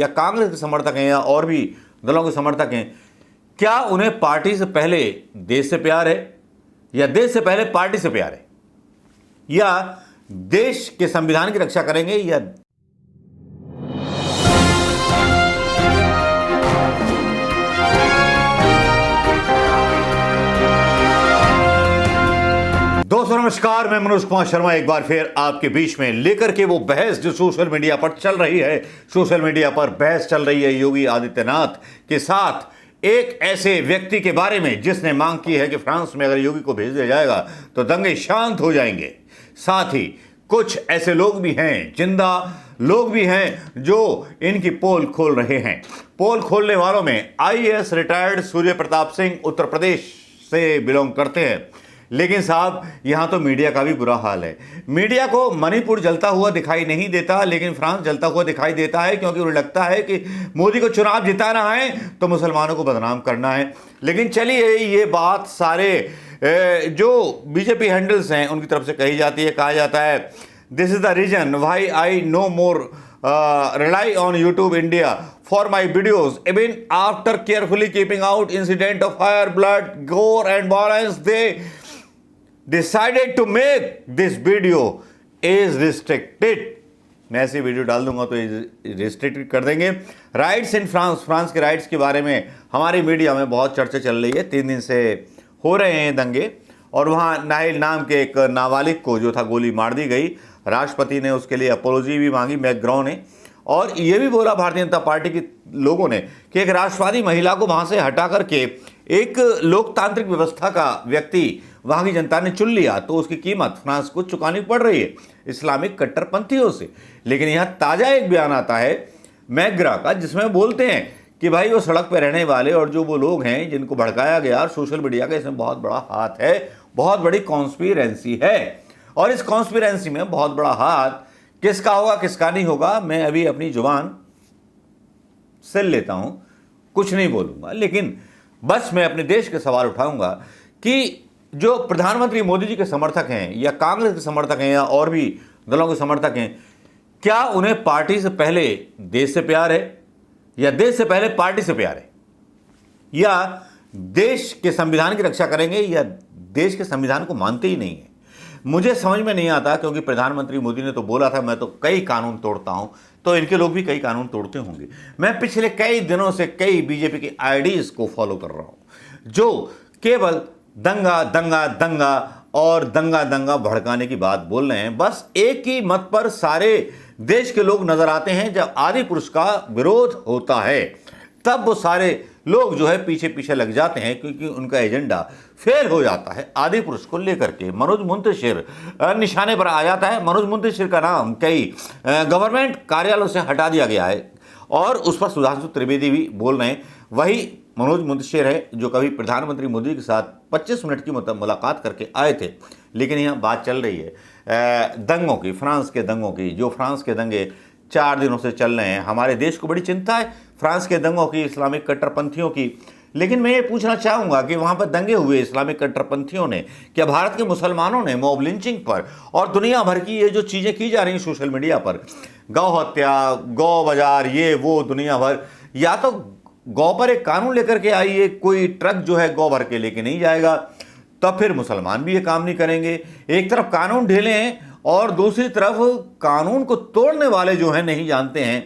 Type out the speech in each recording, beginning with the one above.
या कांग्रेस के समर्थक हैं या और भी दलों के समर्थक हैं, क्या उन्हें पार्टी से पहले देश से प्यार है या देश से पहले पार्टी से प्यार है, या देश के संविधान की रक्षा करेंगे या दोस्तों नमस्कार, मैं मनोज कुमार शर्मा एक बार फिर आपके बीच में लेकर के वो बहस जो सोशल मीडिया पर चल रही है। सोशल मीडिया पर बहस चल रही है योगी आदित्यनाथ के साथ एक ऐसे व्यक्ति के बारे में जिसने मांग की है कि फ्रांस में अगर योगी को भेज दिया जाएगा तो दंगे शांत हो जाएंगे। साथ ही कुछ ऐसे लोग भी हैं, जिंदा लोग भी हैं, जो इनकी पोल खोल रहे हैं। पोल खोलने वालों में आईएएस रिटायर्ड सूर्य प्रताप सिंह उत्तर प्रदेश से बिलोंग करते हैं। लेकिन साहब यहां तो मीडिया का भी बुरा हाल है। मीडिया को मणिपुर जलता हुआ दिखाई नहीं देता, लेकिन फ्रांस जलता हुआ दिखाई देता है, क्योंकि उन्हें लगता है कि मोदी को चुनाव जिताना है तो मुसलमानों को बदनाम करना है। लेकिन चलिए, ये बात सारे जो बीजेपी हैंडल्स हैं उनकी तरफ से कही जाती है। कहा जाता है this is the reason why I no more rely on YouTube India for my videos. Even after carefully keeping out incident of fire, blood, gore and violence, they decided to make this video is restricted. मैं ऐसी video डाल दूंगा तो restricted कर देंगे। Rights in France, France के rights के बारे में हमारी मीडिया में बहुत चर्चा चल रही है। 3 दिन से हो रहे हैं दंगे, और वहाँ नाहिल नाम के एक नाबालिग को जो था गोली मार दी गई। राष्ट्रपति ने उसके लिए अपोलॉजी भी मांगी, मैक्रोन ने, और ये भी बोला भारतीय जनता पार्टी के लोगों ने कि एक राष्ट्रवादी महिला को वहाँ से हटा करके एक लोकतांत्रिक व्यवस्था का व्यक्ति वहाँ की जनता ने चुन लिया तो उसकी कीमत फ्रांस को चुकानी पड़ रही है इस्लामिक कट्टरपंथियों से। लेकिन यहाँ ताज़ा एक बयान आता है मैग्रा का, जिसमें बोलते हैं कि भाई वो सड़क पर रहने वाले और जो वो लोग हैं जिनको भड़काया गया, सोशल मीडिया का इसमें बहुत बड़ा हाथ है, बहुत बड़ी कॉन्स्पिरेंसी है। और इस कॉन्स्पिरेंसी में बहुत बड़ा हाथ किसका होगा किसका नहीं होगा, मैं अभी अपनी जुबान से लेता हूं, कुछ नहीं बोलूंगा। लेकिन बस मैं अपने देश के सवाल उठाऊंगा कि जो प्रधानमंत्री मोदी जी के समर्थक हैं या कांग्रेस के समर्थक हैं या और भी दलों के समर्थक हैं, क्या उन्हें पार्टी से पहले देश से प्यार है या देश से पहले पार्टी से प्यार है, या देश के संविधान की रक्षा करेंगे या देश के संविधान को मानते ही नहीं है। मुझे समझ में नहीं आता, क्योंकि प्रधानमंत्री मोदी ने तो बोला था मैं तो कई कानून तोड़ता हूं, तो इनके लोग भी कई कानून तोड़ते होंगे। मैं पिछले कई दिनों से कई बीजेपी के आईडीज को फॉलो कर रहा हूं जो केवल दंगा दंगा दंगा और दंगा दंगा भड़काने की बात बोल रहे हैं। बस एक ही मत पर सारे देश के लोग नजर आते हैं। जब आदि पुरुष का विरोध होता है तब वो सारे लोग जो है पीछे पीछे लग जाते हैं, क्योंकि उनका एजेंडा फेल हो जाता है। आदि पुरुष को लेकर के मनोज मुंतशिर निशाने पर आ जाता है। मनोज मुंतशिर का नाम कई गवर्नमेंट कार्यालयों से हटा दिया गया है और उस पर सुधांशु त्रिवेदी भी बोल रहे हैं। वही मनोज मुंतशिर है जो कभी प्रधानमंत्री मोदी के साथ 25 मिनट की मुलाकात करके आए थे। लेकिन यहाँ बात चल रही है दंगों की, फ्रांस के दंगों की। जो फ्रांस के दंगे 4 दिनों से चल रहे हैं, हमारे देश को बड़ी चिंता है फ्रांस के दंगों की, इस्लामिक कट्टरपंथियों की। लेकिन मैं ये पूछना चाहूँगा कि वहाँ पर दंगे हुए इस्लामिक कट्टरपंथियों ने, क्या भारत के मुसलमानों ने मॉब लिंचिंग पर और दुनिया भर की ये जो चीज़ें की जा रही हैं सोशल मीडिया पर, गौ हत्या, गौ बाजार, ये वो दुनिया भर, या तो गौ पर एक कानून लेकर के आइए, कोई ट्रक जो है गौ भर के लेके नहीं जाएगा, तब फिर मुसलमान भी ये काम नहीं करेंगे। एक तरफ कानून ढीले हैं और दूसरी तरफ कानून को तोड़ने वाले जो हैं नहीं जानते हैं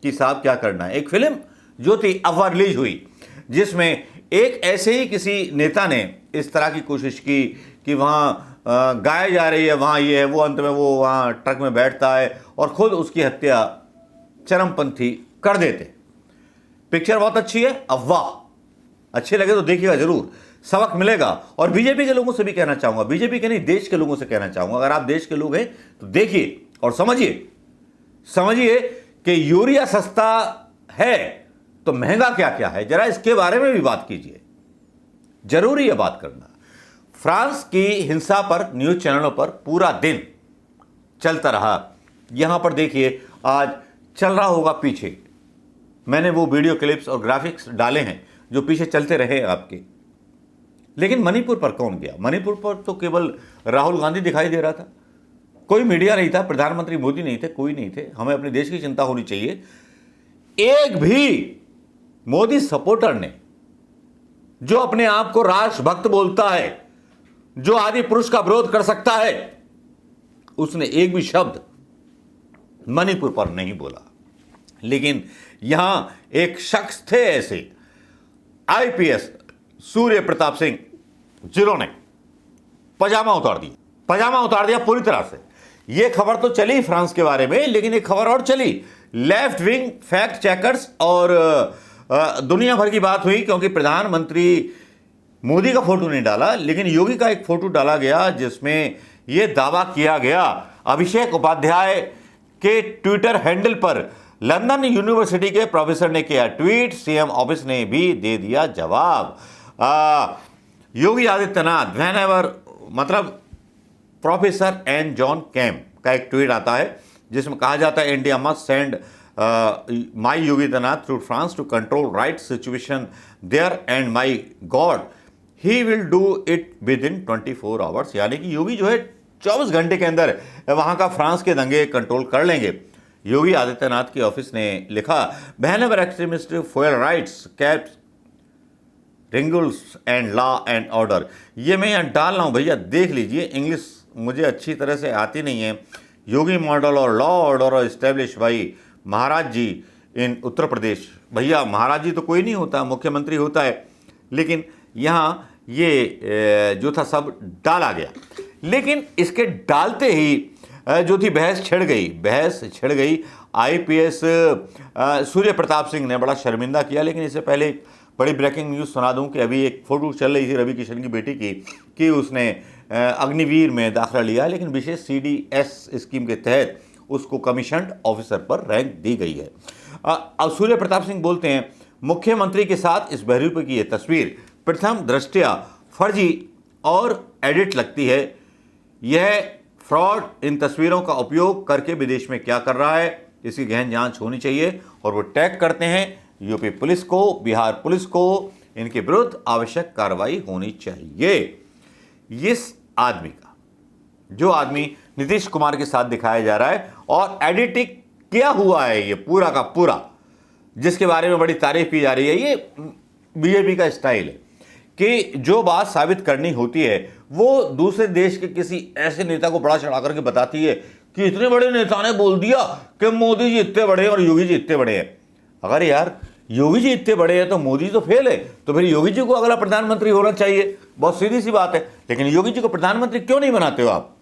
कि साहब क्या करना है। एक फिल्म जो थी अफवाह रिलीज हुई, जिसमें एक ऐसे ही किसी नेता ने इस तरह की कोशिश की कि वहाँ गाय जा रही है, वहाँ ये है, वो अंत में वो वहाँ ट्रक में बैठता है और खुद उसकी हत्या चरमपंथी कर देते। पिक्चर बहुत अच्छी है, अफवाह। अच्छे लगे तो देखिएगा जरूर, सबक मिलेगा। और बीजेपी के लोगों से भी कहना चाहूंगा, बीजेपी के नहीं देश के लोगों से कहना चाहूंगा, अगर आप देश के लोग हैं तो देखिए और समझिए कि यूरिया सस्ता है तो महंगा क्या क्या है, जरा इसके बारे में भी बात कीजिए। जरूरी है बात करना। फ्रांस की हिंसा पर न्यूज चैनलों पर पूरा दिन चलता रहा। यहां पर देखिए आज चल रहा होगा पीछे, मैंने वो वीडियो क्लिप्स और ग्राफिक्स डाले हैं जो पीछे चलते रहे आपके। लेकिन मणिपुर पर कौन गया? मणिपुर पर तो केवल राहुल गांधी दिखाई दे रहा था, कोई मीडिया नहीं था, प्रधानमंत्री मोदी नहीं थे, कोई नहीं थे। हमें अपने देश की चिंता होनी चाहिए। एक भी मोदी सपोर्टर ने, जो अपने आप को राष्ट्रभक्त बोलता है, जो आदि पुरुष का विरोध कर सकता है, उसने एक भी शब्द मणिपुर पर नहीं बोला। लेकिन यहां एक शख्स थे ऐसे, आईपीएस सूर्य प्रताप सिंह, जिन्होंने पजामा उतार दिया पूरी तरह से। यह खबर तो चली फ्रांस के बारे में, लेकिन एक खबर और चली, लेफ्ट विंग फैक्ट चेकर्स और दुनिया भर की बात हुई, क्योंकि प्रधानमंत्री मोदी का फोटो नहीं डाला, लेकिन योगी का एक फोटो डाला गया जिसमें यह दावा किया गया। अभिषेक उपाध्याय के ट्विटर हैंडल पर लंदन यूनिवर्सिटी के प्रोफेसर ने किया ट्वीट, सीएम ऑफिस ने भी दे दिया जवाब। योगी आदित्यनाथ व्हेनेवर, मतलब प्रोफेसर एन जॉन कैम का एक ट्वीट आता है जिसमें कहा जाता है, India must send my Yogi Adityanath through France to control right situation there and my God he will do it within 24 hours. यानी कि योगी जो है 24 घंटे के अंदर वहां का फ्रांस के दंगे कंट्रोल कर लेंगे। योगी आदित्यनाथ की ऑफिस ने लिखा, whenever extremist for rights caps wrinkles and law and order. ये मैं यहाँ डाल रहा हूँ भैया, देख लीजिए, इंग्लिश मुझे अच्छी तरह से आती नहीं है। योगी मॉडल और लॉ ऑर्डर इस्टेब्लिश बाई महाराज जी इन उत्तर प्रदेश। भैया महाराज जी तो कोई नहीं होता, मुख्यमंत्री होता है, लेकिन यहाँ ये जो था सब डाला गया। लेकिन इसके डालते ही जो थी बहस छिड़ गई। आईपीएस सूर्य प्रताप सिंह ने बड़ा शर्मिंदा किया। लेकिन इससे पहले एक बड़ी ब्रेकिंग न्यूज़ सुना दूं कि अभी एक फोटो चल रही थी रवि किशन की बेटी की कि उसने अग्निवीर में दाखिला लिया, लेकिन विशेष सीडीएस स्कीम के तहत उसको कमीशन्ड ऑफिसर पर रैंक दी गई है। अब सूर्य प्रताप सिंह बोलते हैं, मुख्यमंत्री के साथ इस बहरूपे की यह तस्वीर प्रथम दृष्टया फर्जी और एडिट लगती है। यह फ्रॉड इन तस्वीरों का उपयोग करके विदेश में क्या कर रहा है, इसकी गहन जांच होनी चाहिए। और वो टैग करते हैं यूपी पुलिस को, बिहार पुलिस को, इनके विरुद्ध आवश्यक कार्रवाई होनी चाहिए। इस आदमी का, जो आदमी नीतीश कुमार के साथ दिखाया जा रहा है और एडिटिंग किया हुआ है ये पूरा का पूरा, जिसके बारे में बड़ी तारीफ की जा रही है, ये बीजेपी का स्टाइल है कि जो बात साबित करनी होती है वो दूसरे देश के किसी ऐसे नेता को बड़ा चढ़ा करके बताती है कि इतने बड़े नेता ने बोल दिया कि मोदी जी इतने बड़े हैं और योगी जी इतने बड़े हैं। अगर यार योगी जी इतने बड़े हैं तो मोदी तो फेल है, तो फिर योगी जी को अगला प्रधानमंत्री होना चाहिए, बहुत सीधी सी बात है। लेकिन योगी जी को प्रधानमंत्री क्यों नहीं बनाते हो आप?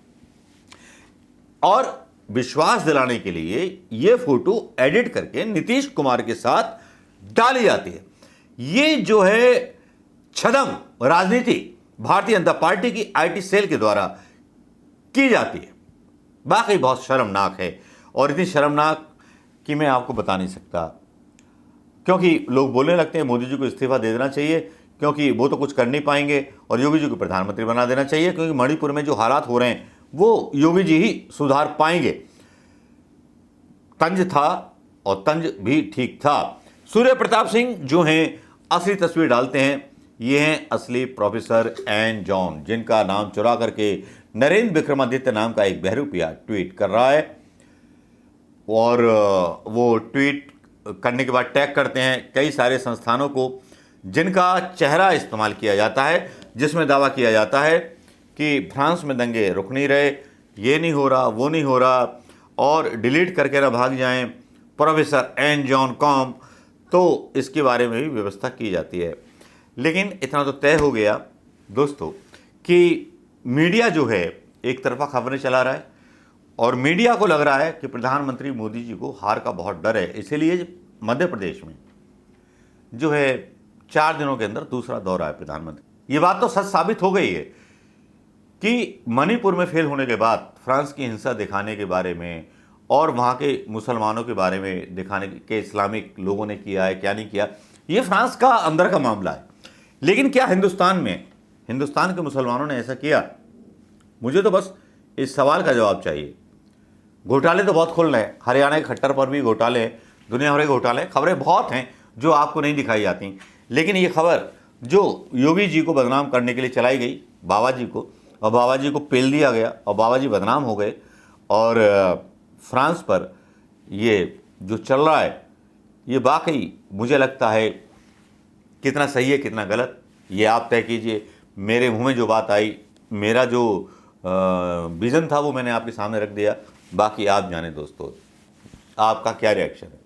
और विश्वास दिलाने के लिए यह फोटो एडिट करके नीतीश कुमार के साथ डाली जाती है। ये जो है छदम राजनीति भारतीय जनता पार्टी की आईटी सेल के द्वारा की जाती है, वाकई बहुत शर्मनाक है। और इतनी शर्मनाक कि मैं आपको बता नहीं सकता, क्योंकि लोग बोलने लगते हैं मोदी जी को इस्तीफा दे देना चाहिए क्योंकि वो तो कुछ कर नहीं पाएंगे, और योगी जी को प्रधानमंत्री बना देना चाहिए क्योंकि मणिपुर में जो हालात हो रहे हैं वो योगी जी ही सुधार पाएंगे। तंज था और तंज भी ठीक था। सूर्य प्रताप सिंह जो हैं असली तस्वीर डालते हैं, ये हैं असली प्रोफेसर एन जॉन, जिनका नाम चुरा करके नरेंद्र विक्रमादित्य नाम का एक बहरूपिया ट्वीट कर रहा है। और वो ट्वीट करने के बाद टैग करते हैं कई सारे संस्थानों को जिनका चेहरा इस्तेमाल किया जाता है, जिसमें दावा किया जाता है कि फ्रांस में दंगे रुक नहीं रहे, ये नहीं हो रहा, वो नहीं हो रहा, और डिलीट करके ना भाग जाएं प्रोफेसर एन जॉन कॉम, तो इसके बारे में भी व्यवस्था की जाती है। लेकिन इतना तो तय हो गया दोस्तों कि मीडिया जो है एक तरफा खबरें चला रहा है और मीडिया को लग रहा है कि प्रधानमंत्री मोदी जी को हार का बहुत डर है, इसीलिए मध्य प्रदेश में जो है 4 दिनों के अंदर दूसरा दौरा है प्रधानमंत्री। ये बात तो सच साबित हो गई है कि मणिपुर में फेल होने के बाद फ्रांस की हिंसा दिखाने के बारे में और वहाँ के मुसलमानों के बारे में दिखाने के इस्लामिक लोगों ने किया है क्या नहीं किया, ये फ्रांस का अंदर का मामला है। लेकिन क्या हिंदुस्तान के मुसलमानों ने ऐसा किया? मुझे तो बस इस सवाल का जवाब चाहिए। घोटाले तो बहुत खुल रहे हैं, हरियाणा के खट्टर पर भी घोटाले हैं, दुनिया भर के घोटाले, खबरें बहुत हैं जो आपको नहीं दिखाई जाती। लेकिन ये खबर जो योगी जी को बदनाम करने के लिए चलाई गई, बाबा जी को, और बाबा जी को पेल दिया गया और बाबा जी बदनाम हो गए, और फ्रांस पर ये जो चल रहा है ये वाकई मुझे लगता है कितना सही है कितना गलत, ये आप तय कीजिए। मेरे मुंह में जो बात आई, मेरा जो विज़न था वो मैंने आपके सामने रख दिया। बाकी आप जाने दोस्तों, आपका क्या रिएक्शन है।